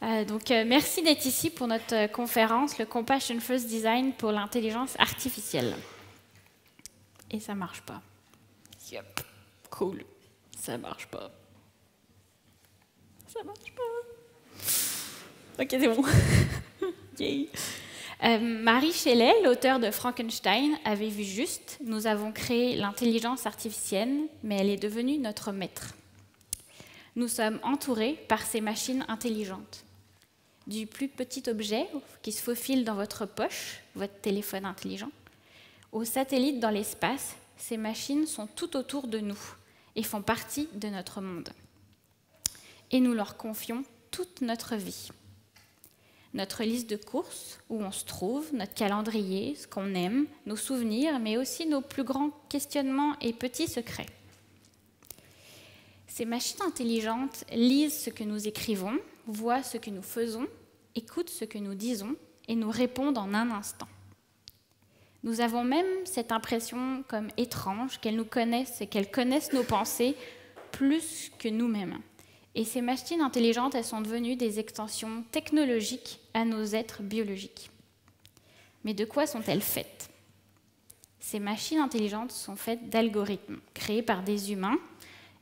Merci d'être ici pour notre conférence, le Compassion First Design pour l'intelligence artificielle. Et ça marche pas. Yep. Cool. Ça marche pas. Ça marche pas. Ok, c'est bon. Yay. Mary Shelley, l'auteure de Frankenstein, avait vu juste. Nous avons créé l'intelligence artificielle, mais elle est devenue notre maître. Nous sommes entourés par ces machines intelligentes. Du plus petit objet qui se faufile dans votre poche, votre téléphone intelligent, aux satellites dans l'espace, ces machines sont tout autour de nous et font partie de notre monde. Et nous leur confions toute notre vie. Notre liste de courses, où on se trouve, notre calendrier, ce qu'on aime, nos souvenirs, mais aussi nos plus grands questionnements et petits secrets. Ces machines intelligentes lisent ce que nous écrivons, voient ce que nous faisons, écoutent ce que nous disons et nous répondent en un instant. Nous avons même cette impression comme étrange qu'elles nous connaissent et qu'elles connaissent nos pensées plus que nous-mêmes. Et ces machines intelligentes, elles sont devenues des extensions technologiques à nos êtres biologiques. Mais de quoi sont-elles faites? Ces machines intelligentes sont faites d'algorithmes créés par des humains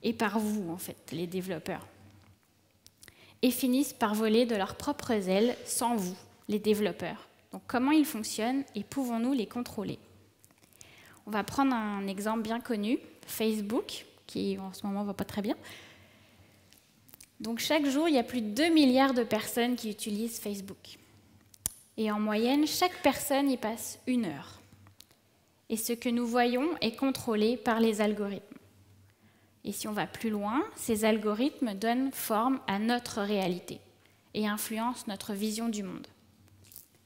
et par vous, en fait, les développeurs. Et finissent par voler de leurs propres ailes sans vous, les développeurs. Donc comment ils fonctionnent et pouvons-nous les contrôler? On va prendre un exemple bien connu, Facebook, qui en ce moment ne va pas très bien. Donc chaque jour, il y a plus de 2 milliards de personnes qui utilisent Facebook. Et en moyenne, chaque personne y passe 1 heure. Et ce que nous voyons est contrôlé par les algorithmes. Et si on va plus loin, ces algorithmes donnent forme à notre réalité et influencent notre vision du monde.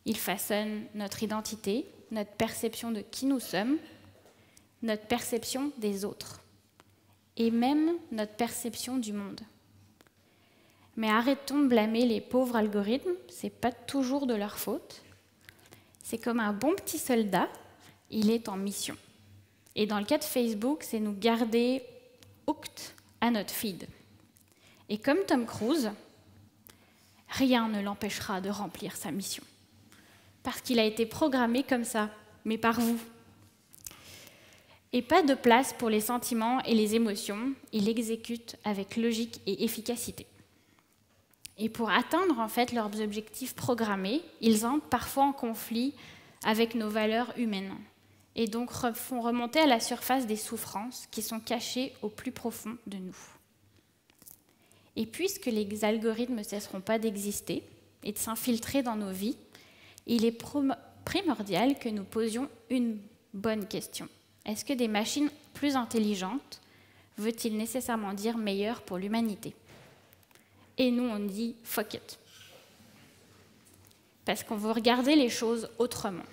Ils façonnent notre identité, notre perception de qui nous sommes, notre perception des autres et même notre perception du monde. Mais arrêtons de blâmer les pauvres algorithmes, ce n'est pas toujours de leur faute. C'est comme un bon petit soldat, il est en mission. Et dans le cas de Facebook, c'est nous garder hooked à notre feed. Et comme Tom Cruise, rien ne l'empêchera de remplir sa mission. Parce qu'il a été programmé comme ça, mais par vous. Et pas de place pour les sentiments et les émotions, il exécute avec logique et efficacité. Et pour atteindre en fait leurs objectifs programmés, ils entrent parfois en conflit avec nos valeurs humaines et donc font remonter à la surface des souffrances qui sont cachées au plus profond de nous. Et puisque les algorithmes ne cesseront pas d'exister et de s'infiltrer dans nos vies, il est primordial que nous posions une bonne question. Est-ce que des machines plus intelligentes veut-il nécessairement dire meilleures pour l'humanité? Et nous, on dit « fuck it ». Parce qu'on veut regarder les choses autrement.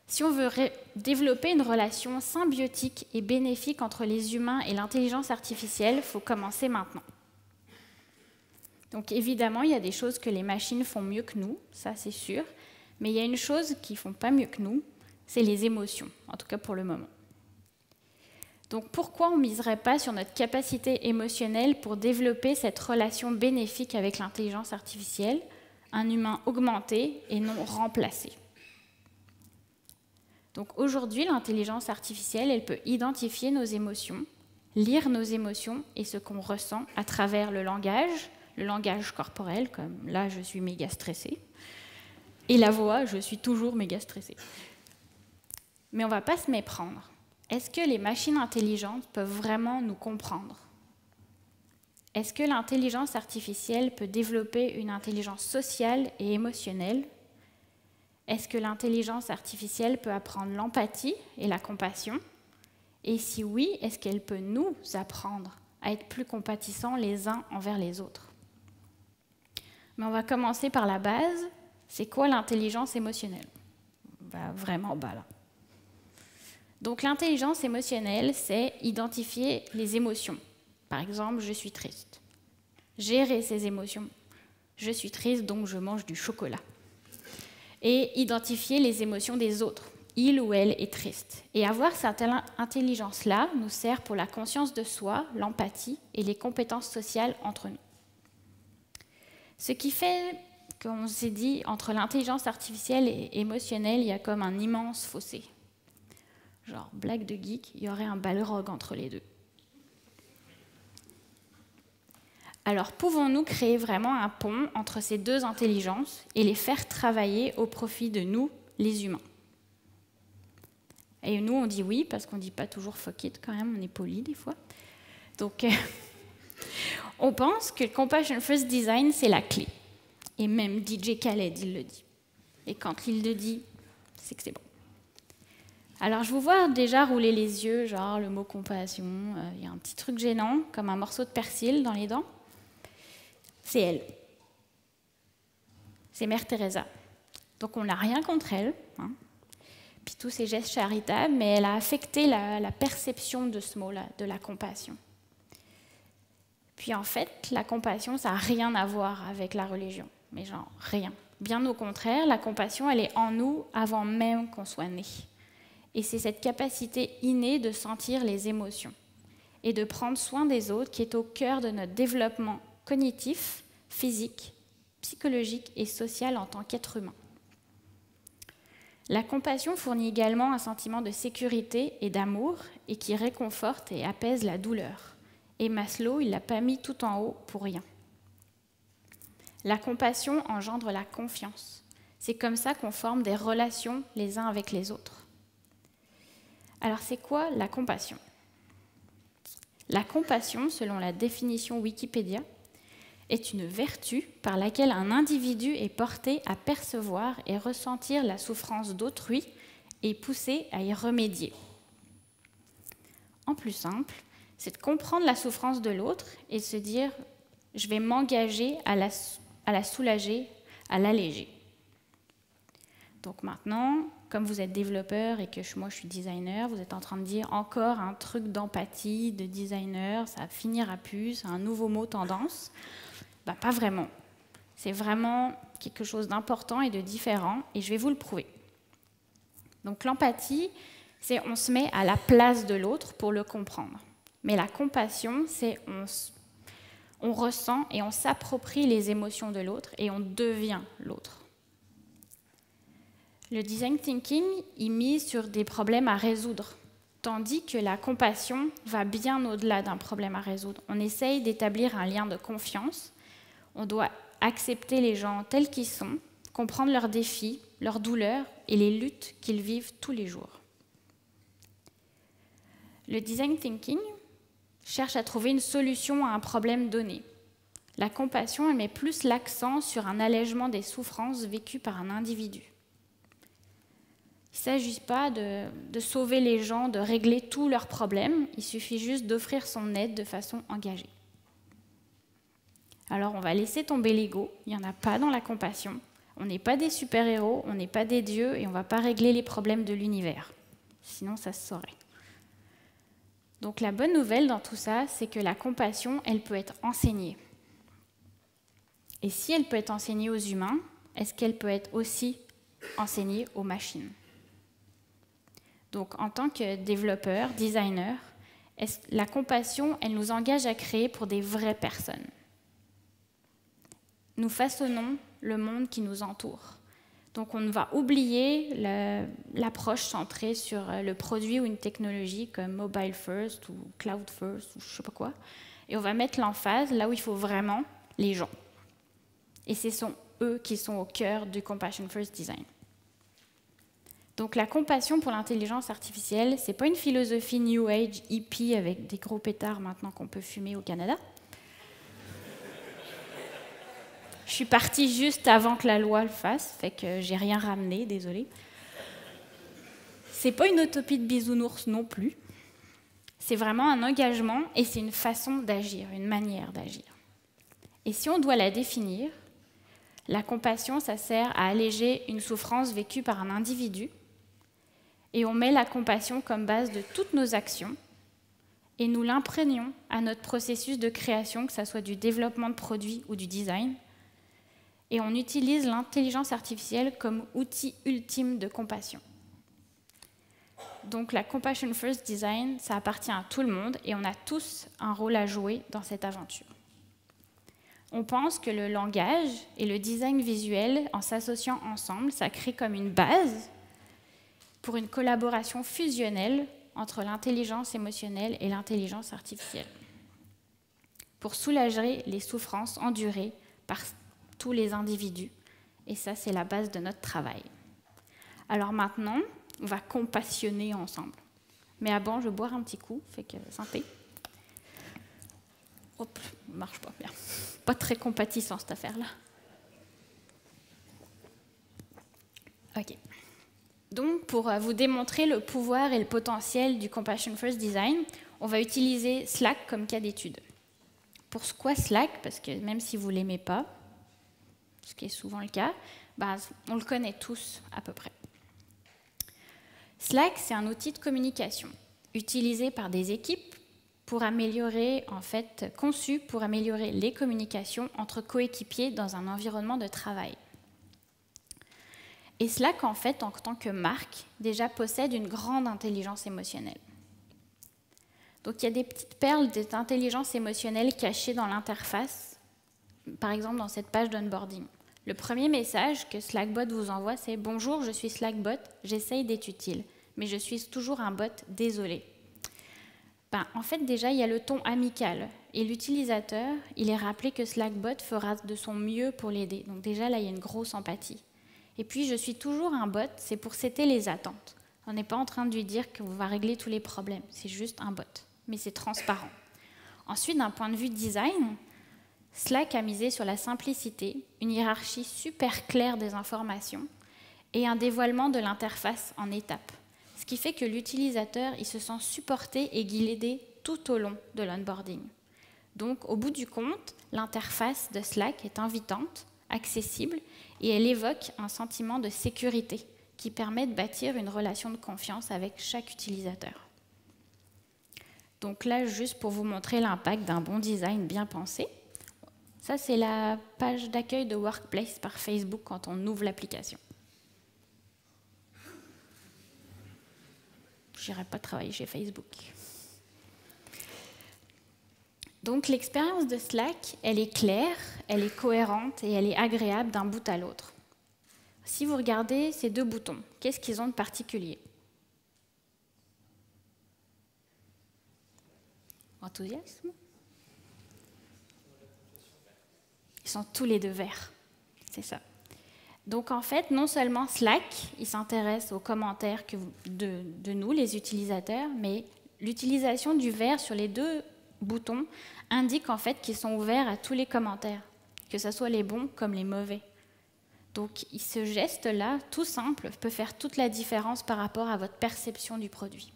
Si on veut développer une relation symbiotique et bénéfique entre les humains et l'intelligence artificielle, il faut commencer maintenant. Donc évidemment, il y a des choses que les machines font mieux que nous, ça c'est sûr, mais il y a une chose qu'ils ne font pas mieux que nous, c'est les émotions, en tout cas pour le moment. Donc pourquoi on ne miserait pas sur notre capacité émotionnelle pour développer cette relation bénéfique avec l'intelligence artificielle, un humain augmenté et non remplacé? Donc aujourd'hui, l'intelligence artificielle, elle peut identifier nos émotions, lire nos émotions et ce qu'on ressent à travers le langage corporel, comme là, je suis méga stressée, et la voix, je suis toujours méga stressée. Mais on ne va pas se méprendre. Est-ce que les machines intelligentes peuvent vraiment nous comprendre? Est-ce que l'intelligence artificielle peut développer une intelligence sociale et émotionnelle? Est-ce que l'intelligence artificielle peut apprendre l'empathie et la compassion? Et si oui, est-ce qu'elle peut nous apprendre à être plus compatissants les uns envers les autres? Mais on va commencer par la base. C'est quoi l'intelligence émotionnelle? Vraiment bas là. Donc l'intelligence émotionnelle, c'est identifier les émotions. Par exemple, je suis triste. Gérer ces émotions. Je suis triste, donc je mange du chocolat. Et identifier les émotions des autres. Il ou elle est triste. Et avoir cette intelligence-là nous sert pour la conscience de soi, l'empathie et les compétences sociales entre nous. Ce qui fait qu'on s'est dit, entre l'intelligence artificielle et émotionnelle, il y a comme un immense fossé. Genre, blague de geek, il y aurait un balrog entre les deux. Alors, pouvons-nous créer vraiment un pont entre ces deux intelligences et les faire travailler au profit de nous, les humains? Et nous, on dit oui, parce qu'on ne dit pas toujours fuck it quand même, on est poli des fois. Donc, on pense que le Compassion First Design, c'est la clé. Et même DJ Khaled, il le dit. Et quand il le dit, c'est que c'est bon. Alors, je vous vois déjà rouler les yeux, genre le mot compassion, il y a un petit truc gênant, comme un morceau de persil dans les dents. C'est elle. C'est Mère Teresa. Donc, on n'a rien contre elle, hein. Puis tous ces gestes charitables, mais elle a affecté la perception de ce mot-là, de la compassion. Puis en fait, la compassion, ça n'a rien à voir avec la religion, mais genre rien. Bien au contraire, la compassion, elle est en nous avant même qu'on soit né. Et c'est cette capacité innée de sentir les émotions et de prendre soin des autres qui est au cœur de notre développement cognitif, physique, psychologique et social en tant qu'être humain. La compassion fournit également un sentiment de sécurité et d'amour et qui réconforte et apaise la douleur. Et Maslow, il ne l'a pas mis tout en haut pour rien. La compassion engendre la confiance. C'est comme ça qu'on forme des relations les uns avec les autres. Alors c'est quoi la compassion? La compassion, selon la définition Wikipédia, est une vertu par laquelle un individu est porté à percevoir et ressentir la souffrance d'autrui et poussé à y remédier. En plus simple, c'est de comprendre la souffrance de l'autre et de se dire « je vais m'engager à la soulager, à l'alléger ». Donc maintenant, comme vous êtes développeur et que moi je suis designer, vous êtes en train de dire encore un truc d'empathie, de designer, ça finira plus, c'est un nouveau mot tendance. Bah, pas vraiment. C'est vraiment quelque chose d'important et de différent, et je vais vous le prouver. Donc l'empathie, c'est on se met à la place de l'autre pour le comprendre. Mais la compassion, c'est on ressent et on s'approprie les émotions de l'autre et on devient l'autre. Le design thinking, il mise sur des problèmes à résoudre, tandis que la compassion va bien au-delà d'un problème à résoudre. On essaye d'établir un lien de confiance. On doit accepter les gens tels qu'ils sont, comprendre leurs défis, leurs douleurs et les luttes qu'ils vivent tous les jours. Le design thinking cherche à trouver une solution à un problème donné. La compassion, elle met plus l'accent sur un allègement des souffrances vécues par un individu. Il ne s'agit pas de sauver les gens, de régler tous leurs problèmes, il suffit juste d'offrir son aide de façon engagée. Alors on va laisser tomber l'ego, il n'y en a pas dans la compassion. On n'est pas des super-héros, on n'est pas des dieux et on ne va pas régler les problèmes de l'univers. Sinon ça se saurait. Donc la bonne nouvelle dans tout ça, c'est que la compassion, elle peut être enseignée. Et si elle peut être enseignée aux humains, est-ce qu'elle peut être aussi enseignée aux machines? Donc en tant que développeur, designer, la compassion, elle nous engage à créer pour des vraies personnes. Nous façonnons le monde qui nous entoure. Donc on va oublier l'approche centrée sur le produit ou une technologie comme mobile first ou cloud first ou je ne sais pas quoi. Et on va mettre l'emphase là où il faut vraiment les gens. Et ce sont eux qui sont au cœur du Compassion First Design. Donc la compassion pour l'intelligence artificielle, ce n'est pas une philosophie New Age hippie avec des gros pétards maintenant qu'on peut fumer au Canada. Je suis partie juste avant que la loi le fasse, fait que j'ai rien ramené, désolée. C'est pas une utopie de bisounours non plus. C'est vraiment un engagement et c'est une façon d'agir, une manière d'agir. Et si on doit la définir, la compassion, ça sert à alléger une souffrance vécue par un individu et on met la compassion comme base de toutes nos actions et nous l'imprégnons à notre processus de création, que ce soit du développement de produits ou du design. Et on utilise l'intelligence artificielle comme outil ultime de compassion. Donc la Compassion First Design, ça appartient à tout le monde et on a tous un rôle à jouer dans cette aventure. on pense que le langage et le design visuel, en s'associant ensemble, ça crée comme une base pour une collaboration fusionnelle entre l'intelligence émotionnelle et l'intelligence artificielle, pour soulager les souffrances endurées par tous les individus. Et ça, c'est la base de notre travail. Alors maintenant, on va compassionner ensemble. Mais avant, je vais boire un petit coup, fait que santé. Hop, marche pas bien. Pas très compatissant cette affaire-là. Ok. Donc, pour vous démontrer le pouvoir et le potentiel du Compassion First Design, on va utiliser Slack comme cas d'étude. Pour quoi Slack? Parce que même si vous ne l'aimez pas, ce qui est souvent le cas, on le connaît tous à peu près. Slack, c'est un outil de communication utilisé par des équipes pour améliorer, conçu pour améliorer les communications entre coéquipiers dans un environnement de travail. Et Slack, en tant que marque, déjà possède une grande intelligence émotionnelle. Donc il y a des petites perles d'intelligence émotionnelle cachées dans l'interface, par exemple dans cette page d'onboarding. Le premier message que Slackbot vous envoie, c'est « Bonjour, je suis Slackbot, j'essaye d'être utile, mais je suis toujours un bot, désolé ». Déjà, il y a le ton amical. Et l'utilisateur, il est rappelé que Slackbot fera de son mieux pour l'aider. Donc déjà, là, il y a une grosse empathie. Et puis, je suis toujours un bot, c'est pour setter les attentes. On n'est pas en train de lui dire qu'on va régler tous les problèmes. C'est juste un bot. Mais c'est transparent. Ensuite, d'un point de vue design, Slack a misé sur la simplicité, une hiérarchie super claire des informations et un dévoilement de l'interface en étapes. Ce qui fait que l'utilisateur il se sent supporté et guidé tout au long de l'onboarding. Donc, au bout du compte, l'interface de Slack est invitante, accessible, et elle évoque un sentiment de sécurité qui permet de bâtir une relation de confiance avec chaque utilisateur. Donc là, juste pour vous montrer l'impact d'un bon design bien pensé, ça c'est la page d'accueil de Workplace par Facebook quand on ouvre l'application. Je n'irai pas travailler chez Facebook. Donc l'expérience de Slack, elle est claire, elle est cohérente et elle est agréable d'un bout à l'autre. Si vous regardez ces deux boutons, qu'est-ce qu'ils ont de particulier? Enthousiasme? Ils sont tous les deux verts, c'est ça. Donc en fait, non seulement Slack, il s'intéresse aux commentaires de nous, les utilisateurs, mais l'utilisation du vert sur les deux boutons indique en fait qu'ils sont ouverts à tous les commentaires, que ce soit les bons comme les mauvais. Donc ce geste-là, tout simple, peut faire toute la différence par rapport à votre perception du produit.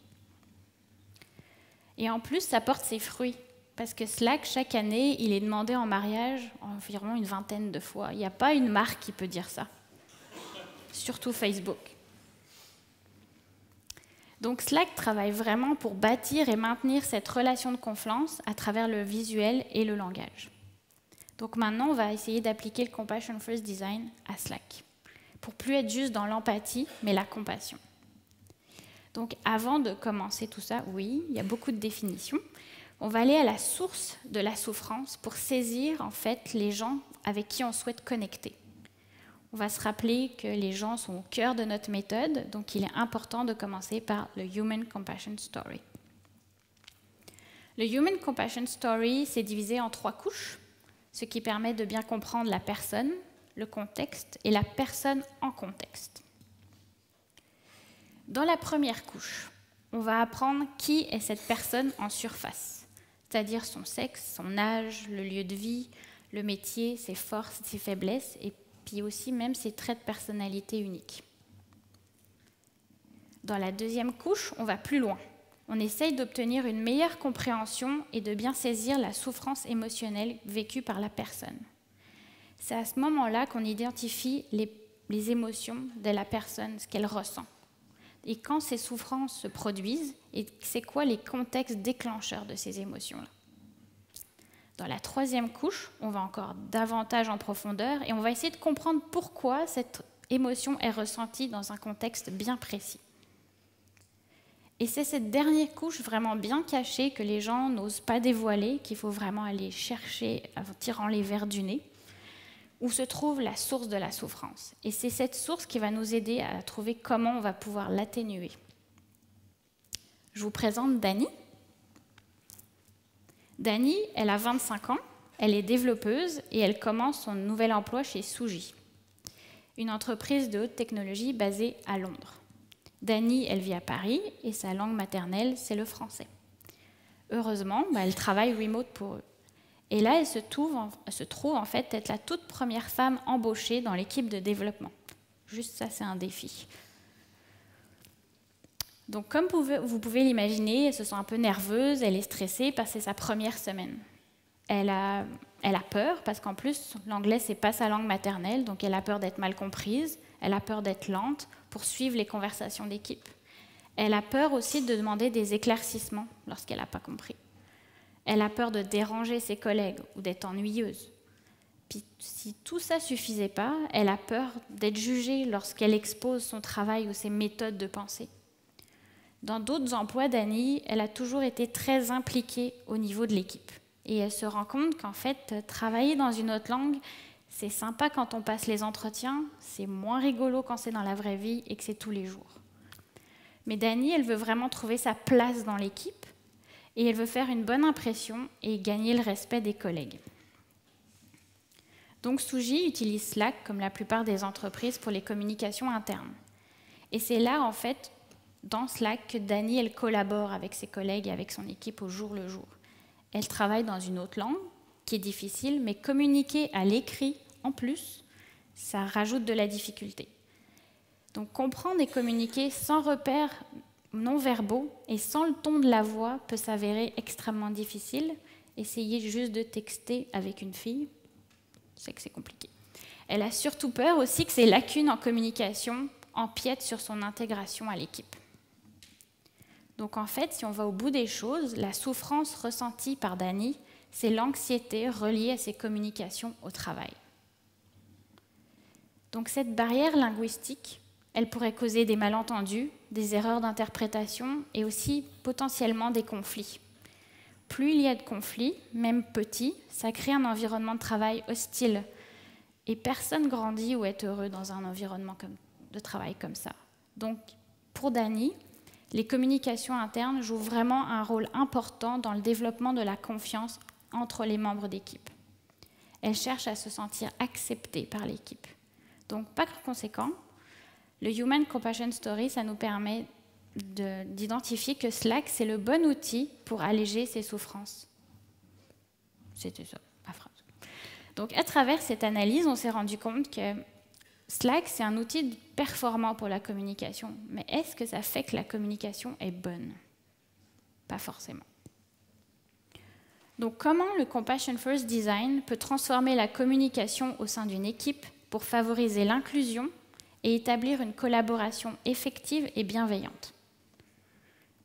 Et en plus, ça porte ses fruits. Parce que Slack, chaque année, il est demandé en mariage environ une 20aine de fois. Il n'y a pas une marque qui peut dire ça. Surtout Facebook. Donc Slack travaille vraiment pour bâtir et maintenir cette relation de confiance à travers le visuel et le langage. Donc maintenant, on va essayer d'appliquer le Compassion First Design à Slack, pour plus être juste dans l'empathie, mais la compassion. Donc avant de commencer tout ça, oui, il y a beaucoup de définitions. On va aller à la source de la souffrance pour saisir en fait les gens avec qui on souhaite connecter. On va se rappeler que les gens sont au cœur de notre méthode, donc il est important de commencer par le Human Compassion Story. Le Human Compassion Story, c'est divisé en 3 couches, ce qui permet de bien comprendre la personne, le contexte et la personne en contexte. Dans la première couche, on va apprendre qui est cette personne en surface, c'est-à-dire son sexe, son âge, le lieu de vie, le métier, ses forces, ses faiblesses, et puis aussi même ses traits de personnalité uniques. Dans la deuxième couche, on va plus loin. On essaye d'obtenir une meilleure compréhension et de bien saisir la souffrance émotionnelle vécue par la personne. C'est à ce moment-là qu'on identifie les émotions de la personne, ce qu'elle ressent. Et quand ces souffrances se produisent, et c'est quoi les contextes déclencheurs de ces émotions-là. Dans la troisième couche, on va encore davantage en profondeur et on va essayer de comprendre pourquoi cette émotion est ressentie dans un contexte bien précis. Et c'est cette dernière couche vraiment bien cachée que les gens n'osent pas dévoiler, qu'il faut vraiment aller chercher en tirant les vers du nez, où se trouve la source de la souffrance. Et c'est cette source qui va nous aider à trouver comment on va pouvoir l'atténuer. Je vous présente Dani. Dani, elle a 25 ans, elle est développeuse et elle commence son nouvel emploi chez Suji, une entreprise de haute technologie basée à Londres. Dani, elle vit à Paris et sa langue maternelle, c'est le français. Heureusement, elle travaille remote pour eux. Et là, elle se trouve en fait être la toute première femme embauchée dans l'équipe de développement. Juste ça, c'est un défi. Donc, comme vous pouvez l'imaginer, elle se sent un peu nerveuse, elle est stressée parce que c'est sa première semaine. Elle a peur parce qu'en plus, l'anglais, c'est pas sa langue maternelle, donc elle a peur d'être mal comprise, elle a peur d'être lente pour suivre les conversations d'équipe. Elle a peur aussi de demander des éclaircissements lorsqu'elle n'a pas compris. Elle a peur de déranger ses collègues ou d'être ennuyeuse. Puis, si tout ça ne suffisait pas, elle a peur d'être jugée lorsqu'elle expose son travail ou ses méthodes de pensée. Dans d'autres emplois d'Annie, elle a toujours été très impliquée au niveau de l'équipe. Et elle se rend compte qu'en fait, travailler dans une autre langue, c'est sympa quand on passe les entretiens, c'est moins rigolo quand c'est dans la vraie vie et que c'est tous les jours. Mais Dani, elle veut vraiment trouver sa place dans l'équipe et elle veut faire une bonne impression et gagner le respect des collègues. Donc Suji utilise Slack comme la plupart des entreprises pour les communications internes. Et c'est là, en fait, dans Slack, que Dani, elle collabore avec ses collègues et avec son équipe au jour le jour. Elle travaille dans une autre langue, qui est difficile, mais communiquer à l'écrit, en plus, ça rajoute de la difficulté. Donc comprendre et communiquer sans repères non-verbaux et sans le ton de la voix peut s'avérer extrêmement difficile. Essayer juste de texter avec une fille, c'est que c'est compliqué. Elle a surtout peur aussi que ces lacunes en communication empiètent sur son intégration à l'équipe. Donc en fait, si on va au bout des choses, la souffrance ressentie par Dani, c'est l'anxiété reliée à ses communications au travail. Donc cette barrière linguistique, elle pourrait causer des malentendus, des erreurs d'interprétation et aussi potentiellement des conflits. Plus il y a de conflits, même petits, ça crée un environnement de travail hostile. Et personne grandit ou est heureux dans un environnement de travail comme ça. Donc pour Dani, les communications internes jouent vraiment un rôle important dans le développement de la confiance entre les membres d'équipe. Elle cherche à se sentir acceptée par l'équipe. Donc, par conséquent, le Human Compassion Story, ça nous permet d'identifier que Slack, c'est le bon outil pour alléger ses souffrances. C'était ça, ma phrase. Donc, à travers cette analyse, on s'est rendu compte que Slack, c'est un outil performant pour la communication. Mais est-ce que ça fait que la communication est bonne? Pas forcément. Donc, comment le Compassion First Design peut transformer la communication au sein d'une équipe pour favoriser l'inclusion et établir une collaboration effective et bienveillante?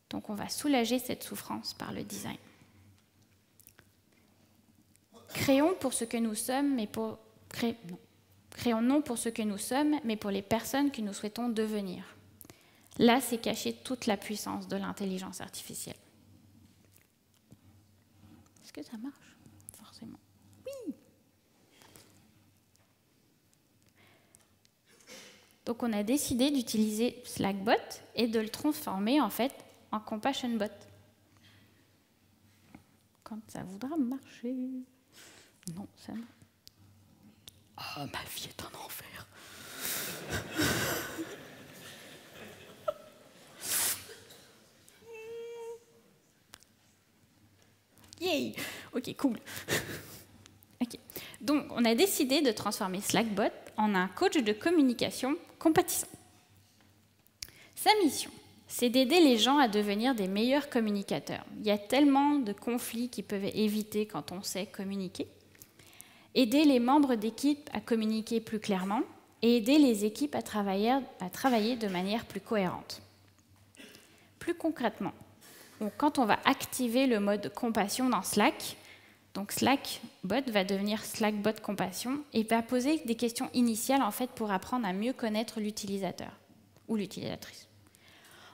Donc, on va soulager cette souffrance par le design. Créons pour ce que nous sommes, mais pour Créons non pour ce que nous sommes, mais pour les personnes que nous souhaitons devenir. Là, c'est caché toute la puissance de l'intelligence artificielle. Est-ce que ça marche? Forcément. Oui. Donc, on a décidé d'utiliser Slackbot et de le transformer en fait en CompassionBot. Quand ça voudra marcher. Non, ça marche. Ah, ma vie est un enfer. Yay! Ok, cool. Okay. Donc, on a décidé de transformer Slackbot en un coach de communication compatissant. Sa mission, c'est d'aider les gens à devenir des meilleurs communicateurs. Il y a tellement de conflits qu'ils peuvent éviter quand on sait communiquer. Aider les membres d'équipe à communiquer plus clairement et aider les équipes à travailler de manière plus cohérente. Plus concrètement, quand on va activer le mode compassion dans Slack, donc Slackbot va devenir Slackbot compassion et va poser des questions initiales en fait pour apprendre à mieux connaître l'utilisateur ou l'utilisatrice.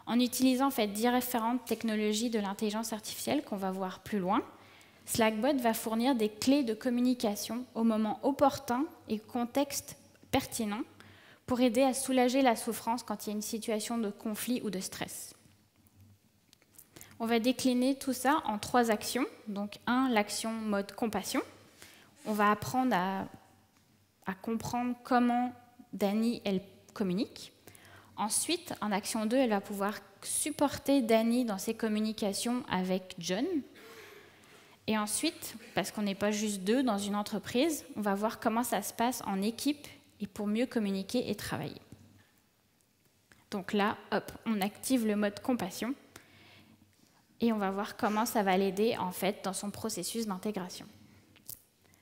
En utilisant en fait différentes technologies de l'intelligence artificielle qu'on va voir plus loin, Slackbot va fournir des clés de communication au moment opportun et contexte pertinent pour aider à soulager la souffrance quand il y a une situation de conflit ou de stress. On va décliner tout ça en 3 actions. Donc 1, l'action mode compassion. On va apprendre à comprendre comment Dani, elle communique. Ensuite, en action 2, elle va pouvoir supporter Dani dans ses communications avec John. Et ensuite, parce qu'on n'est pas juste 2 dans une entreprise, on va voir comment ça se passe en équipe et pour mieux communiquer et travailler. Donc là, hop, on active le mode compassion et on va voir comment ça va l'aider en fait dans son processus d'intégration.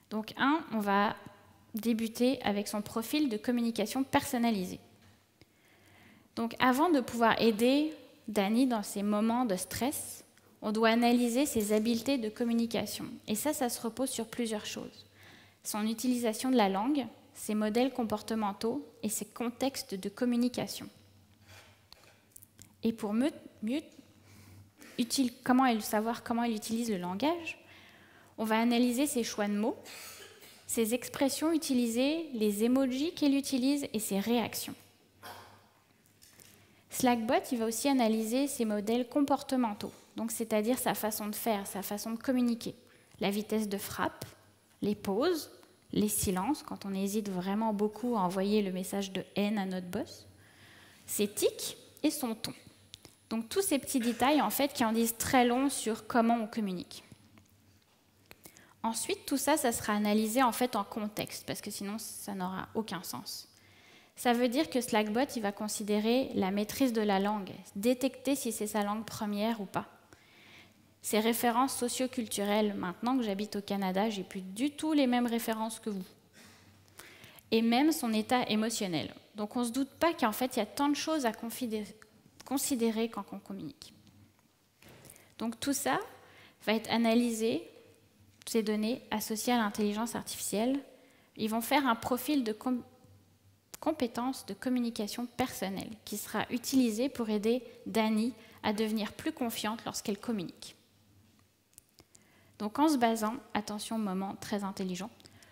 Donc on va débuter avec son profil de communication personnalisé. Donc avant de pouvoir aider Dani dans ses moments de stress, on doit analyser ses habiletés de communication. Et ça se repose sur plusieurs choses. Son utilisation de la langue, ses modèles comportementaux et ses contextes de communication. Et pour savoir comment elle utilise le langage, on va analyser ses choix de mots, ses expressions utilisées, les emojis qu'elle utilise et ses réactions. Slackbot, il va aussi analyser ses modèles comportementaux, donc c'est-à-dire sa façon de faire, sa façon de communiquer, la vitesse de frappe, les pauses, les silences, quand on hésite vraiment beaucoup à envoyer le message de haine à notre boss, ses tics et son ton. Donc tous ces petits détails en fait qui en disent très long sur comment on communique. Ensuite, tout ça sera analysé en fait en contexte, parce que sinon ça n'aura aucun sens. Ça veut dire que Slackbot, il va considérer la maîtrise de la langue, détecter si c'est sa langue première ou pas. Ses références socio-culturelles, maintenant que j'habite au Canada, j'ai plus du tout les mêmes références que vous. Et même son état émotionnel. Donc on ne se doute pas qu'en fait, il y a tant de choses à considérer quand on communique. Donc tout ça va être analysé, ces données associées à l'intelligence artificielle. Ils vont faire un profil de compétences de communication personnelle qui sera utilisé pour aider Dani à devenir plus confiante lorsqu'elle communique. Donc en se basant, attention, moment très intelligent,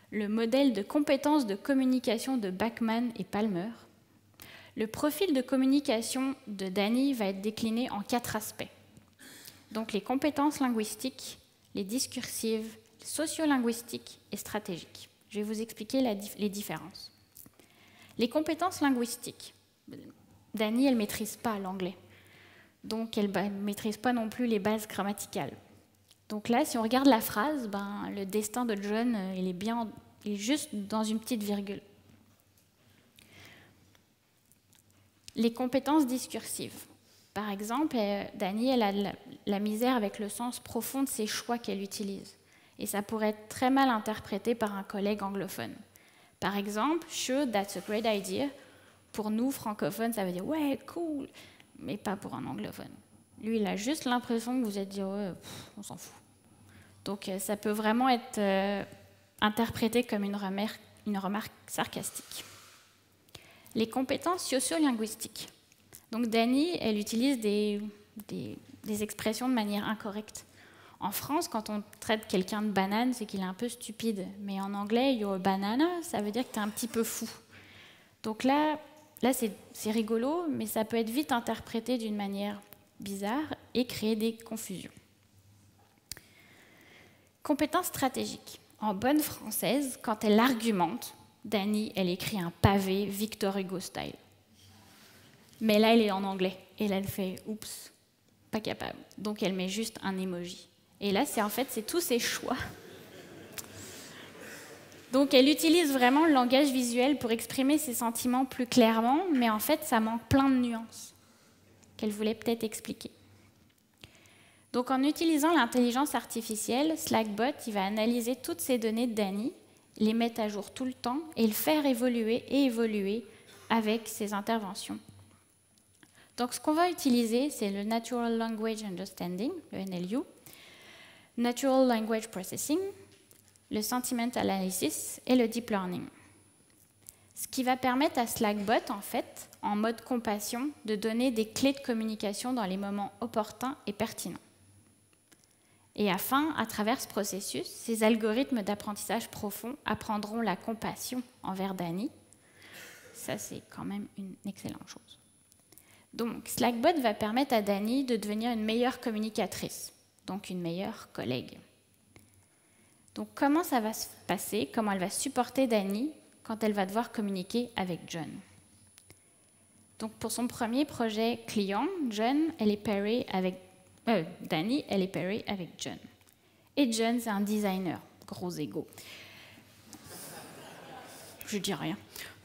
le modèle de compétences de communication de Bachman et Palmer, le profil de communication de Dani va être décliné en 4 aspects. Donc les compétences linguistiques, les discursives, sociolinguistiques et stratégiques. Je vais vous expliquer les différences. Les compétences linguistiques. Dani, elle ne maîtrise pas l'anglais. Donc, elle ne maîtrise pas non plus les bases grammaticales. Donc là, si on regarde la phrase, le destin de John, il est juste dans une petite virgule. Les compétences discursives. Par exemple, Dani, elle a la misère avec le sens profond de ses choix qu'elle utilise. Et ça pourrait être très mal interprété par un collègue anglophone. Par exemple, sure, that's a great idea. Pour nous, francophones, ça veut dire ouais, cool, mais pas pour un anglophone. Lui, il a juste l'impression que vous êtes dit ouais, on s'en fout. Donc, ça peut vraiment être interprété comme une remarque sarcastique. Les compétences socio-linguistiques. Donc, Dani, elle utilise des expressions de manière incorrecte. En France, quand on traite quelqu'un de banane, c'est qu'il est un peu stupide. Mais en anglais, you're a banana, ça veut dire que tu es un petit peu fou. Donc là c'est rigolo, mais ça peut être vite interprété d'une manière bizarre et créer des confusions. Compétences stratégiques. En bonne française, quand elle argumente, Dani, elle écrit un pavé Victor Hugo style. Mais là, elle est en anglais. Et là, elle fait « oups, pas capable ». Donc, elle met juste un emoji. Et là, c'est tous ses choix. Donc, elle utilise vraiment le langage visuel pour exprimer ses sentiments plus clairement, mais en fait, ça manque plein de nuances qu'elle voulait peut-être expliquer. Donc, en utilisant l'intelligence artificielle, Slackbot, il va analyser toutes ces données de Dani, les mettre à jour tout le temps et le faire évoluer avec ses interventions. Donc, ce qu'on va utiliser, c'est le Natural Language Understanding, le NLU, Natural Language Processing, le Sentiment Analysis et le Deep Learning. Ce qui va permettre à Slackbot, en fait, en mode compassion, de donner des clés de communication dans les moments opportuns et pertinents. Et afin, à travers ce processus, ces algorithmes d'apprentissage profond apprendront la compassion envers Dani. Ça, c'est quand même une excellente chose. Donc, Slackbot va permettre à Dani de devenir une meilleure communicatrice, donc une meilleure collègue. Donc, comment ça va se passer? Comment elle va supporter Dani quand elle va devoir communiquer avec John? Donc, pour son premier projet client, Dani, elle est pairée avec John. Et John, c'est un designer, gros ego. Je dis rien.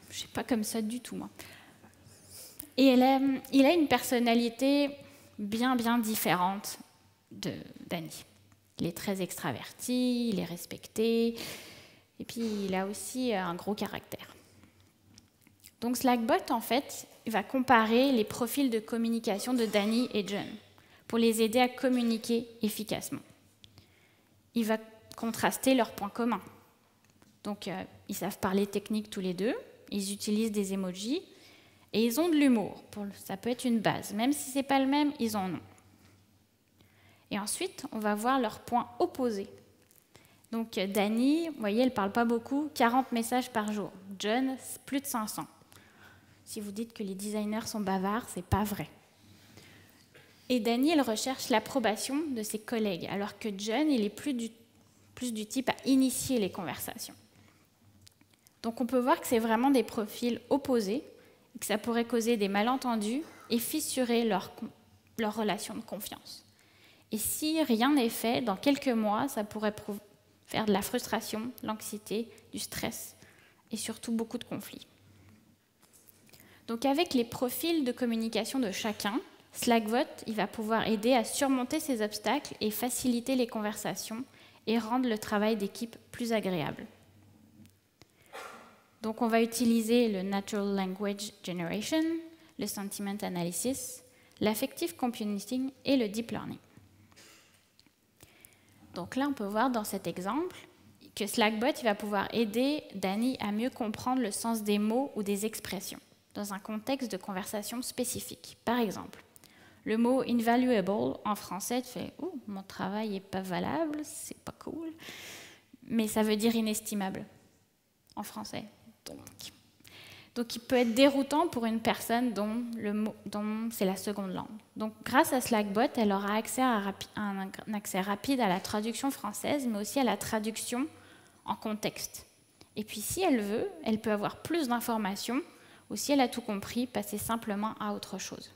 Je ne suis pas comme ça du tout, moi. Et il a une personnalité bien différente de Dani. Il est très extraverti, il est respecté, et puis il a aussi un gros caractère. Donc Slackbot, en fait, il va comparer les profils de communication de Dani et John pour les aider à communiquer efficacement. Il va contraster leurs points communs. Donc, ils savent parler technique tous les deux, ils utilisent des emojis et ils ont de l'humour. Ça peut être une base. Même si ce n'est pas le même, ils en ont. Et ensuite, on va voir leurs points opposés. Donc, Dani, vous voyez, elle ne parle pas beaucoup, 40 messages par jour. John, plus de 500. Si vous dites que les designers sont bavards, ce n'est pas vrai. Et Dani, elle recherche l'approbation de ses collègues, alors que John, il est plus du type à initier les conversations. Donc on peut voir que c'est vraiment des profils opposés, et que ça pourrait causer des malentendus et fissurer leur relation de confiance. Et si rien n'est fait, dans quelques mois, ça pourrait faire de la frustration, de l'anxiété, du stress et surtout beaucoup de conflits. Donc avec les profils de communication de chacun, Slackbot, il va pouvoir aider à surmonter ces obstacles et faciliter les conversations et rendre le travail d'équipe plus agréable. Donc on va utiliser le Natural Language Generation, le Sentiment Analysis, l'Affective Computing et le Deep Learning. Donc là, on peut voir dans cet exemple que Slackbot il va pouvoir aider Dani à mieux comprendre le sens des mots ou des expressions dans un contexte de conversation spécifique. Par exemple, le mot invaluable en français, tu fais « Oh, mon travail n'est pas valable, c'est pas cool », mais ça veut dire inestimable en français. Donc, il peut être déroutant pour une personne dont c'est la seconde langue. Donc, grâce à Slackbot, elle aura accès à un accès rapide à la traduction française, mais aussi à la traduction en contexte. Et puis, si elle veut, elle peut avoir plus d'informations, ou si elle a tout compris, passer simplement à autre chose.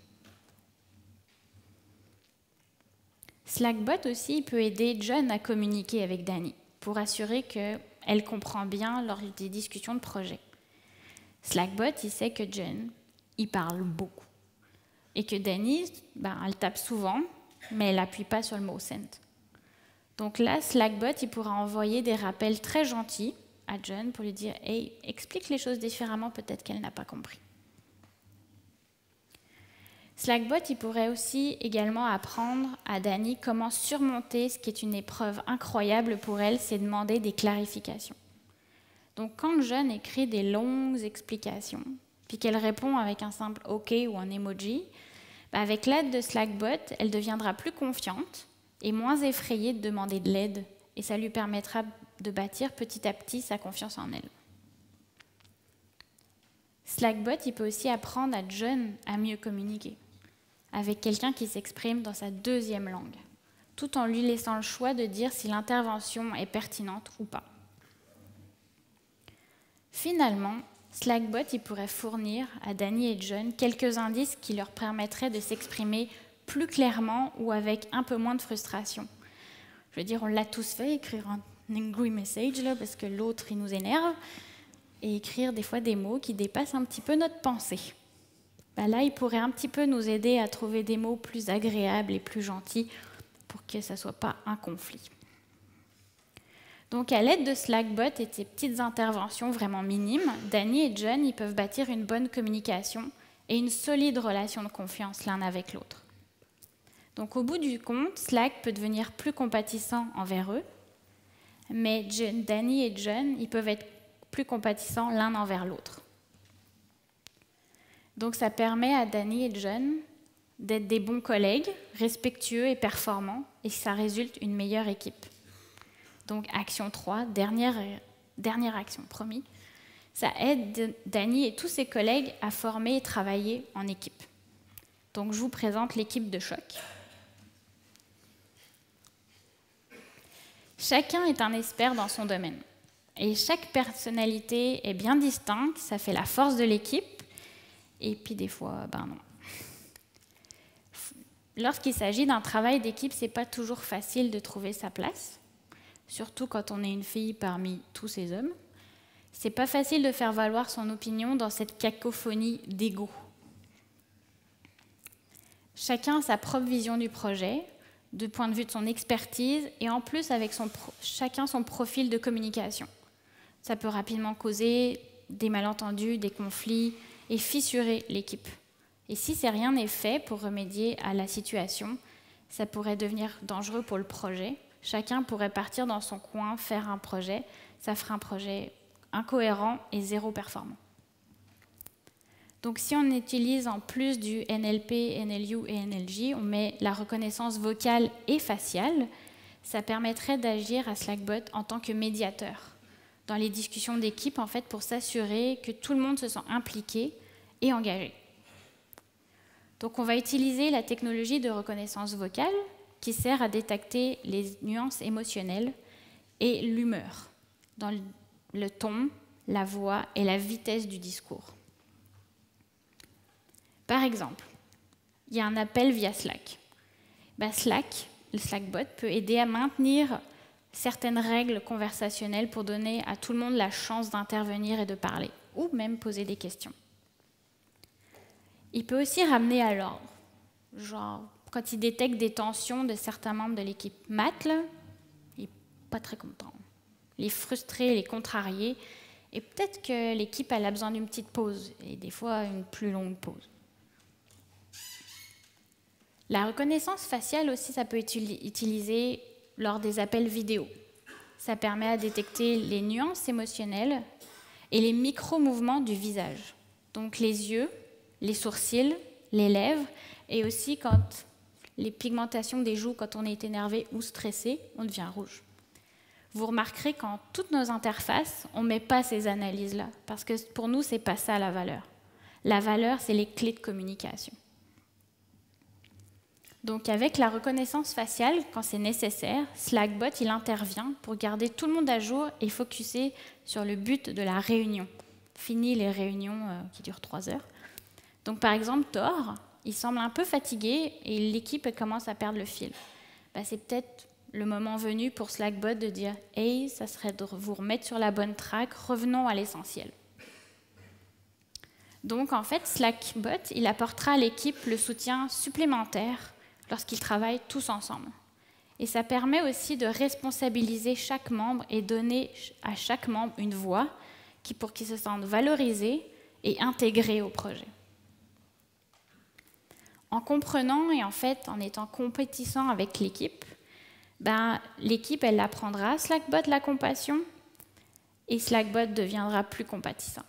Slackbot aussi peut aider John à communiquer avec Dani pour assurer qu'elle comprend bien lors des discussions de projet. Slackbot, il sait que John, il parle beaucoup. Et que Dani, elle tape souvent, mais elle n'appuie pas sur le mot « send ». Donc là, Slackbot, il pourra envoyer des rappels très gentils à John pour lui dire « Hey, explique les choses différemment, peut-être qu'elle n'a pas compris ». Slackbot, il pourrait aussi également apprendre à Dani comment surmonter ce qui est une épreuve incroyable pour elle, c'est demander des clarifications. Donc quand John écrit des longues explications, puis qu'elle répond avec un simple « OK » ou un emoji, avec l'aide de Slackbot, elle deviendra plus confiante et moins effrayée de demander de l'aide, et ça lui permettra de bâtir petit à petit sa confiance en elle. Slackbot, il peut aussi apprendre à John à mieux communiquer avec quelqu'un qui s'exprime dans sa deuxième langue, tout en lui laissant le choix de dire si l'intervention est pertinente ou pas. Finalement, Slackbot il pourrait fournir à Dani et John quelques indices qui leur permettraient de s'exprimer plus clairement ou avec un peu moins de frustration. Je veux dire, on l'a tous fait, écrire un angry message là, parce que l'autre il nous énerve, et écrire des fois des mots qui dépassent un petit peu notre pensée. Là, il pourrait un petit peu nous aider à trouver des mots plus agréables et plus gentils pour que ça ne soit pas un conflit. Donc, à l'aide de Slackbot et de ces petites interventions vraiment minimes, Dani et John ils peuvent bâtir une bonne communication et une solide relation de confiance l'un avec l'autre. Donc, au bout du compte, Slack peut devenir plus compatissant envers eux, mais Dani et John ils peuvent être plus compatissants l'un envers l'autre. Donc ça permet à Dani et John d'être des bons collègues, respectueux et performants, et ça résulte une meilleure équipe. Donc action 3, dernière action, promis. Ça aide Dani et tous ses collègues à former et travailler en équipe. Donc je vous présente l'équipe de choc. Chacun est un expert dans son domaine. Et chaque personnalité est bien distincte, ça fait la force de l'équipe. Et puis des fois, ben non. Lorsqu'il s'agit d'un travail d'équipe, c'est pas toujours facile de trouver sa place, surtout quand on est une fille parmi tous ces hommes. C'est pas facile de faire valoir son opinion dans cette cacophonie d'ego. Chacun a sa propre vision du projet, du point de vue de son expertise, et en plus avec chacun son profil de communication. Ça peut rapidement causer des malentendus, des conflits et fissurer l'équipe. Et si rien n'est fait pour remédier à la situation, ça pourrait devenir dangereux pour le projet. Chacun pourrait partir dans son coin, faire un projet. Ça ferait un projet incohérent et zéro performant. Donc si on utilise en plus du NLP, NLU et NLJ, on met la reconnaissance vocale et faciale, ça permettrait d'agir à Slackbot en tant que médiateur dans les discussions d'équipe, en fait, pour s'assurer que tout le monde se sent impliqué et engagé. Donc on va utiliser la technologie de reconnaissance vocale qui sert à détecter les nuances émotionnelles et l'humeur dans le ton, la voix et la vitesse du discours. Par exemple, il y a un appel via Slack. Slack, le Slackbot, peut aider à maintenir certaines règles conversationnelles pour donner à tout le monde la chance d'intervenir et de parler, ou même poser des questions. Il peut aussi ramener à l'ordre, genre quand il détecte des tensions de certains membres de l'équipe. Matt, là, il n'est pas très content. Les frustrés, les contrariés, et peut-être que l'équipe elle a besoin d'une petite pause, et des fois une plus longue pause. La reconnaissance faciale aussi, ça peut être utilisé lors des appels vidéo. Ça permet à détecter les nuances émotionnelles et les micro-mouvements du visage. Donc les yeux, les sourcils, les lèvres, et aussi quand les pigmentations des joues, quand on est énervé ou stressé, on devient rouge. Vous remarquerez qu'en toutes nos interfaces, on ne met pas ces analyses-là, parce que pour nous, ce n'est pas ça la valeur. La valeur, c'est les clés de communication. Donc avec la reconnaissance faciale, quand c'est nécessaire, Slackbot il intervient pour garder tout le monde à jour et focusser sur le but de la réunion. Fini les réunions qui durent 3 heures. Donc par exemple, Thor, il semble un peu fatigué et l'équipe commence à perdre le fil. C'est peut-être le moment venu pour Slackbot de dire « Hey, ça serait de vous remettre sur la bonne track, revenons à l'essentiel ». Donc en fait, Slackbot, il apportera à l'équipe le soutien supplémentaire lorsqu'ils travaillent tous ensemble. Et ça permet aussi de responsabiliser chaque membre et donner à chaque membre une voix pour qu'ils se sentent valorisés et intégrés au projet. En comprenant et en fait en étant compétissant avec l'équipe, l'équipe elle apprendra Slackbot la compassion et Slackbot deviendra plus compatissant.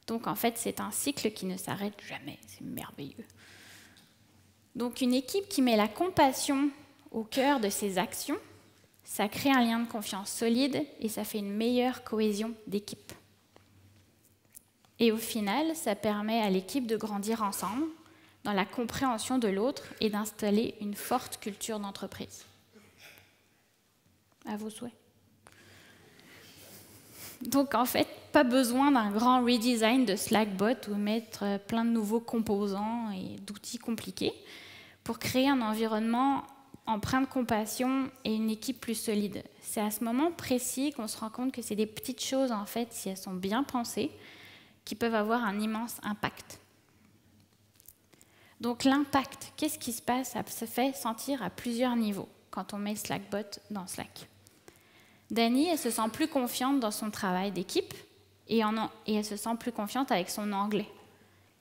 Donc en fait c'est un cycle qui ne s'arrête jamais, c'est merveilleux. Donc une équipe qui met la compassion au cœur de ses actions, ça crée un lien de confiance solide et ça fait une meilleure cohésion d'équipe. Et au final, ça permet à l'équipe de grandir ensemble dans la compréhension de l'autre et d'installer une forte culture d'entreprise. À vos souhaits. Donc en fait, pas besoin d'un grand redesign de Slackbot ou mettre plein de nouveaux composants et d'outils compliqués pour créer un environnement empreint de compassion et une équipe plus solide. C'est à ce moment précis qu'on se rend compte que c'est des petites choses, en fait, si elles sont bien pensées, qui peuvent avoir un immense impact. Donc l'impact, qu'est-ce qui se passe? Ça se fait sentir à plusieurs niveaux quand on met Slackbot dans Slack. Dani, elle se sent plus confiante dans son travail d'équipe et elle se sent plus confiante avec son anglais.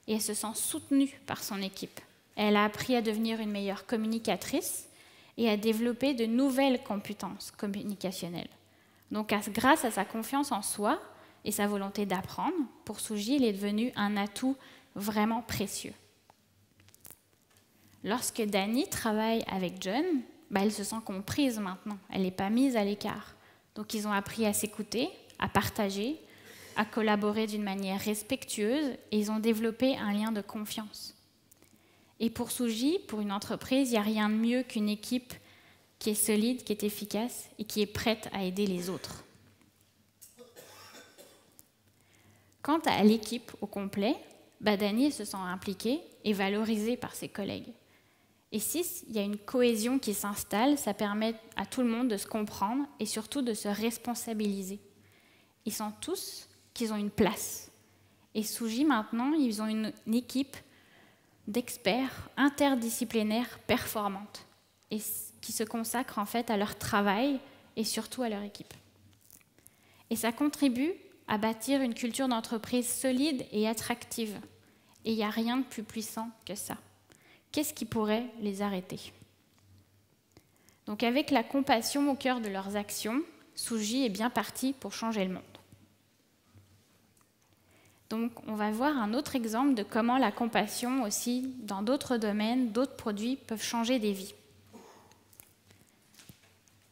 Et elle se sent soutenue par son équipe. Elle a appris à devenir une meilleure communicatrice et à développer de nouvelles compétences communicationnelles. Donc grâce à sa confiance en soi et sa volonté d'apprendre, pour Suji, il est devenu un atout vraiment précieux. Lorsque Dani travaille avec John, elle se sent comprise maintenant, elle n'est pas mise à l'écart. Donc ils ont appris à s'écouter, à partager, à collaborer d'une manière respectueuse et ils ont développé un lien de confiance. Et pour Suji, pour une entreprise, il n'y a rien de mieux qu'une équipe qui est solide, qui est efficace et qui est prête à aider les autres. Quant à l'équipe au complet, Dani se sent impliqué et valorisé par ses collègues. Et s'il y a une cohésion qui s'installe, ça permet à tout le monde de se comprendre et surtout de se responsabiliser. Ils sentent tous qu'ils ont une place. Et Suji, maintenant, ils ont une équipe d'experts interdisciplinaires performantes et qui se consacrent en fait à leur travail et surtout à leur équipe. Et ça contribue à bâtir une culture d'entreprise solide et attractive. Et il n'y a rien de plus puissant que ça. Qu'est-ce qui pourrait les arrêter? Donc avec la compassion au cœur de leurs actions, Suji est bien parti pour changer le monde. Donc on va voir un autre exemple de comment la compassion aussi, dans d'autres domaines, d'autres produits, peuvent changer des vies.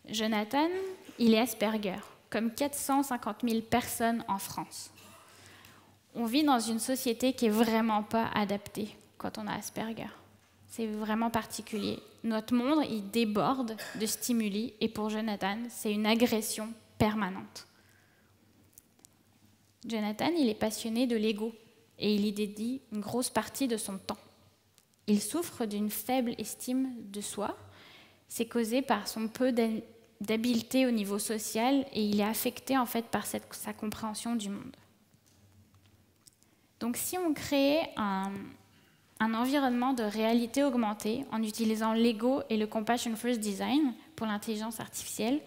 Jonathan, il est Asperger, comme 450 000 personnes en France. On vit dans une société qui n'est vraiment pas adaptée quand on a Asperger. C'est vraiment particulier. Notre monde, il déborde de stimuli et pour Jonathan, c'est une agression permanente. Jonathan, il est passionné de Lego et il y dédie une grosse partie de son temps. Il souffre d'une faible estime de soi. C'est causé par son peu d'habileté au niveau social et il est affecté en fait par sa compréhension du monde. Donc si on créait un environnement de réalité augmentée en utilisant Lego et le Compassion First Design pour l'intelligence artificielle,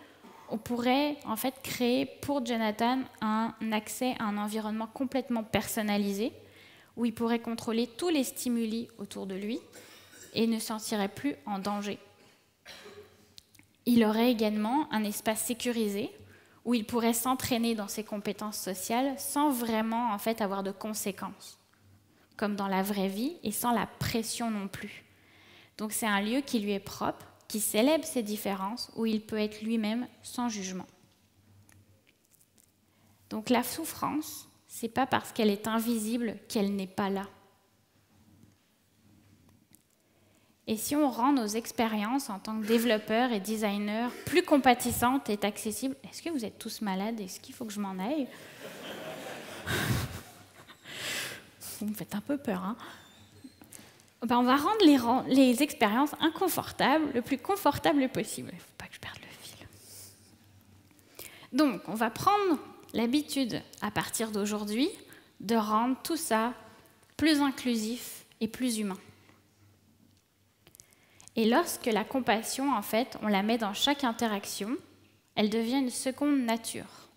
on pourrait en fait créer pour Jonathan un accès à un environnement complètement personnalisé où il pourrait contrôler tous les stimuli autour de lui et ne se sentirait plus en danger. Il aurait également un espace sécurisé où il pourrait s'entraîner dans ses compétences sociales sans vraiment en fait avoir de conséquences, comme dans la vraie vie et sans la pression non plus. Donc c'est un lieu qui lui est propre, qui célèbre ses différences, où il peut être lui-même sans jugement. Donc la souffrance, c'est pas parce qu'elle est invisible qu'elle n'est pas là. Et si on rend nos expériences en tant que développeurs et designers plus compatissantes et accessibles, est-ce que vous êtes tous malades? Est-ce qu'il faut que je m'en aille? Vous me faites un peu peur, hein? On va rendre les expériences inconfortables le plus confortable possible. Il ne faut pas que je perde le fil. Donc, on va prendre l'habitude, à partir d'aujourd'hui, de rendre tout ça plus inclusif et plus humain. Et lorsque la compassion, en fait, on la met dans chaque interaction, elle devient une seconde nature.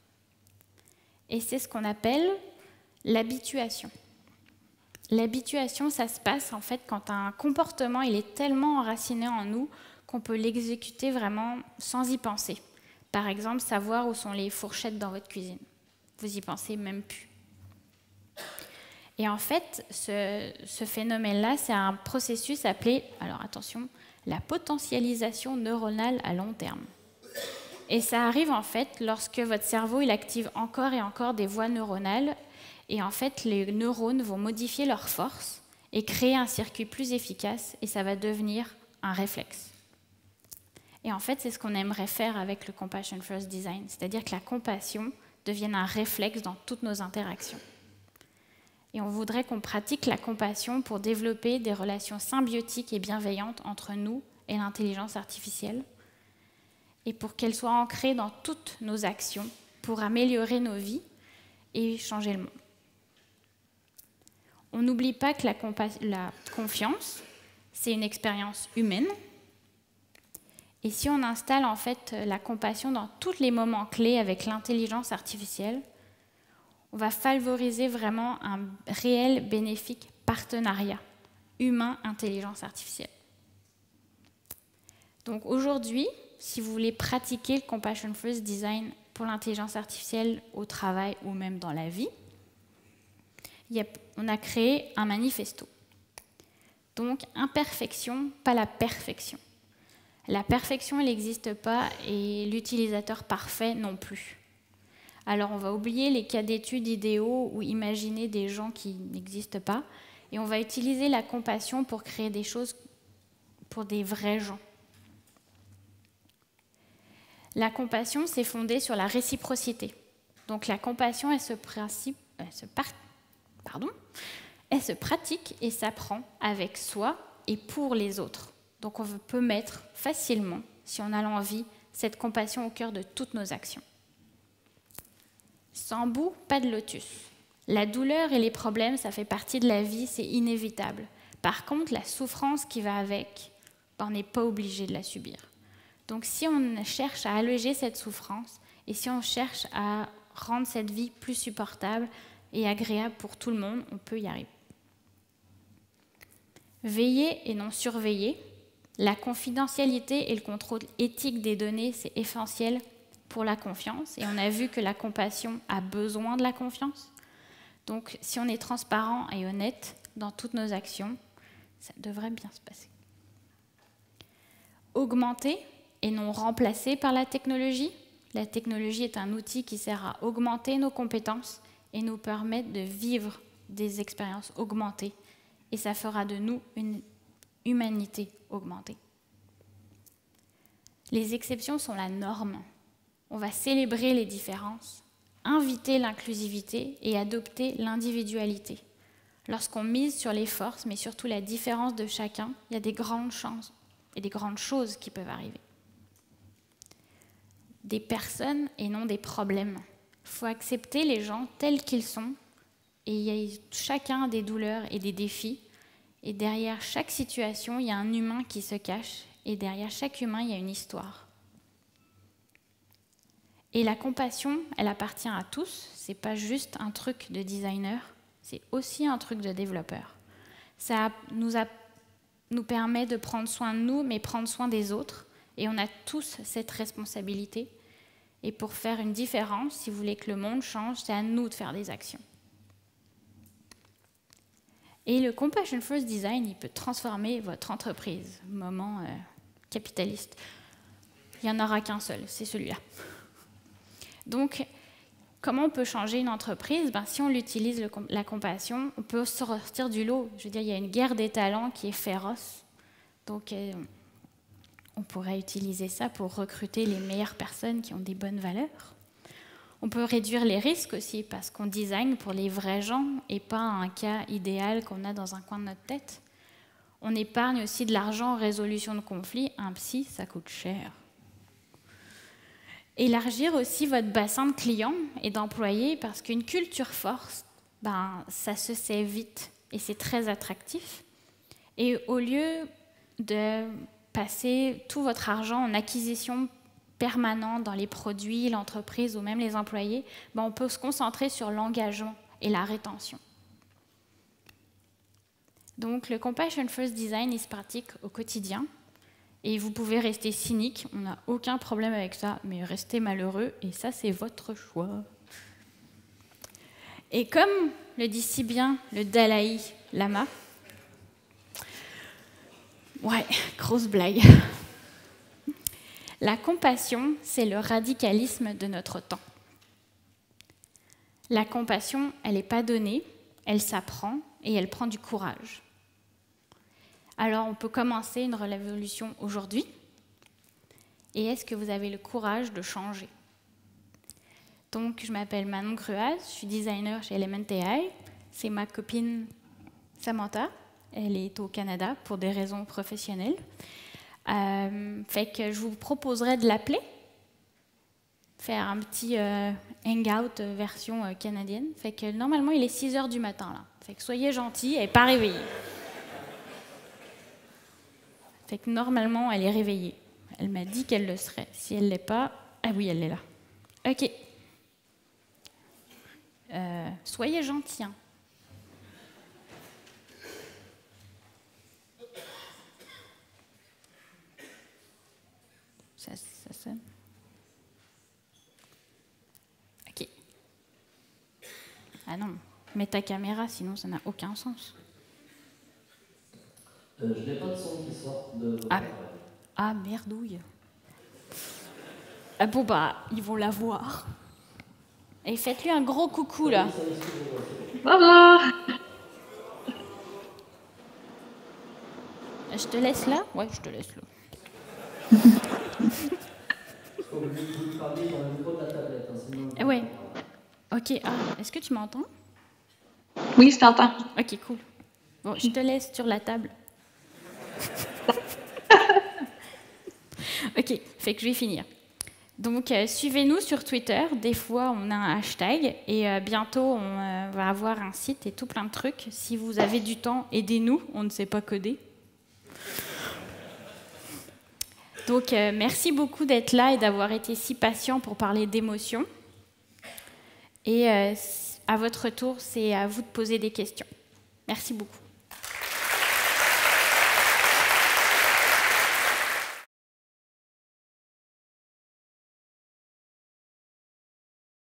Et c'est ce qu'on appelle l'habituation. L'habituation, ça se passe en fait quand un comportement il est tellement enraciné en nous qu'on peut l'exécuter vraiment sans y penser. Par exemple, savoir où sont les fourchettes dans votre cuisine. Vous y pensez même plus. Et en fait, ce phénomène-là, c'est un processus appelé, alors attention, la potentialisation neuronale à long terme. Et ça arrive en fait lorsque votre cerveau il active encore et encore des voies neuronales. Et en fait, les neurones vont modifier leur force et créer un circuit plus efficace et ça va devenir un réflexe. Et en fait, c'est ce qu'on aimerait faire avec le Compassion First Design, c'est-à-dire que la compassion devienne un réflexe dans toutes nos interactions. Et on voudrait qu'on pratique la compassion pour développer des relations symbiotiques et bienveillantes entre nous et l'intelligence artificielle et pour qu'elle soit ancrée dans toutes nos actions pour améliorer nos vies et changer le monde. On n'oublie pas que la confiance, c'est une expérience humaine. Et si on installe en fait la compassion dans tous les moments clés avec l'intelligence artificielle, on va favoriser vraiment un réel bénéfique partenariat humain-intelligence artificielle. Donc aujourd'hui, si vous voulez pratiquer le Compassion First Design pour l'intelligence artificielle au travail ou même dans la vie, il on a créé un manifesto. Donc, imperfection, pas la perfection. La perfection, elle n'existe pas et l'utilisateur parfait non plus. Alors, on va oublier les cas d'études idéaux ou imaginer des gens qui n'existent pas et on va utiliser la compassion pour créer des choses pour des vrais gens. La compassion, c'est fondé sur la réciprocité. Donc, la compassion, elle se pratique et s'apprend avec soi et pour les autres. Donc on peut mettre facilement, si on a l'envie, cette compassion au cœur de toutes nos actions. Sans bout, pas de lotus. La douleur et les problèmes, ça fait partie de la vie, c'est inévitable. Par contre, la souffrance qui va avec, on n'est pas obligé de la subir. Donc si on cherche à alléger cette souffrance et si on cherche à rendre cette vie plus supportable et agréable pour tout le monde, on peut y arriver. Veiller et non surveiller. La confidentialité et le contrôle éthique des données, c'est essentiel pour la confiance. Et on a vu que la compassion a besoin de la confiance. Donc, si on est transparent et honnête dans toutes nos actions, ça devrait bien se passer. Augmenter et non remplacer par la technologie. La technologie est un outil qui sert à augmenter nos compétences et nous permettre de vivre des expériences augmentées. Et ça fera de nous une humanité augmentée. Les exceptions sont la norme. On va célébrer les différences, inviter l'inclusivité et adopter l'individualité. Lorsqu'on mise sur les forces, mais surtout la différence de chacun, il y a des grandes chances et des grandes choses qui peuvent arriver. Des personnes et non des problèmes. Il faut accepter les gens tels qu'ils sont et il y a chacun des douleurs et des défis. Et derrière chaque situation, il y a un humain qui se cache. Et derrière chaque humain, il y a une histoire. Et la compassion, elle appartient à tous. Ce n'est pas juste un truc de designer, c'est aussi un truc de développeur. Ça nous permet de prendre soin de nous, mais prendre soin des autres. Et on a tous cette responsabilité. Et pour faire une différence, si vous voulez que le monde change, c'est à nous de faire des actions. Et le Compassion First Design, il peut transformer votre entreprise. Moment capitaliste. Il n'y en aura qu'un seul, c'est celui-là. Donc, comment on peut changer une entreprise? Si on utilise la compassion, on peut sortir du lot. Je veux dire, il y a une guerre des talents qui est féroce. Donc, on pourrait utiliser ça pour recruter les meilleures personnes qui ont des bonnes valeurs. On peut réduire les risques aussi parce qu'on design pour les vrais gens et pas un cas idéal qu'on a dans un coin de notre tête. On épargne aussi de l'argent en résolution de conflits. Un psy, ça coûte cher. Élargir aussi votre bassin de clients et d'employés parce qu'une culture forte, ça se sait vite et c'est très attractif. Et au lieu de passer tout votre argent en acquisition permanente dans les produits, l'entreprise ou même les employés, on peut se concentrer sur l'engagement et la rétention. Donc le Compassion First Design, il se pratique au quotidien. Et vous pouvez rester cynique, on n'a aucun problème avec ça, mais restez malheureux, et ça, c'est votre choix. Et comme le dit si bien le Dalai Lama, ouais, grosse blague, la compassion, c'est le radicalisme de notre temps. La compassion, elle n'est pas donnée, elle s'apprend, et elle prend du courage. Alors, on peut commencer une révolution aujourd'hui. Et est-ce que vous avez le courage de changer? Donc, je m'appelle Manon Cruaz, je suis designer chez Element AI. C'est ma copine Samantha. Elle est au Canada pour des raisons professionnelles. Fait que je vous proposerai de l'appeler, faire un petit hangout version canadienne. Fait que normalement, il est 6h du matin, là. Fait que soyez gentils, elle n'est pas réveillée. Fait que normalement, elle est réveillée. Elle m'a dit qu'elle le serait. Si elle ne l'est pas... Ah oui, elle est là. OK. Soyez gentils. Hein. Ça sonne. OK. Ah non. Mets ta caméra, sinon ça n'a aucun sens. Je n'ai pas de son qui sort de votre Ah. appareil. Ah, merdouille. Ah, bon, bah, ils vont la voir. Et faites-lui un gros coucou, là. Bonjour. Je te laisse là? Ouais, je te laisse là. Parce que vous parlez dans le micro de la tablette. Hein, sinon Ouais. Ok, ah, est-ce que tu m'entends? Oui, je t'entends. Ok, cool. Bon, je te laisse sur la table. Ok, fait que je vais finir. Donc, suivez-nous sur Twitter. Des fois, on a un hashtag. Et bientôt, on va avoir un site et tout plein de trucs. Si vous avez du temps, aidez-nous. On ne sait pas coder. Donc, merci beaucoup d'être là et d'avoir été si patient pour parler d'émotions. Et à votre tour, c'est à vous de poser des questions. Merci beaucoup.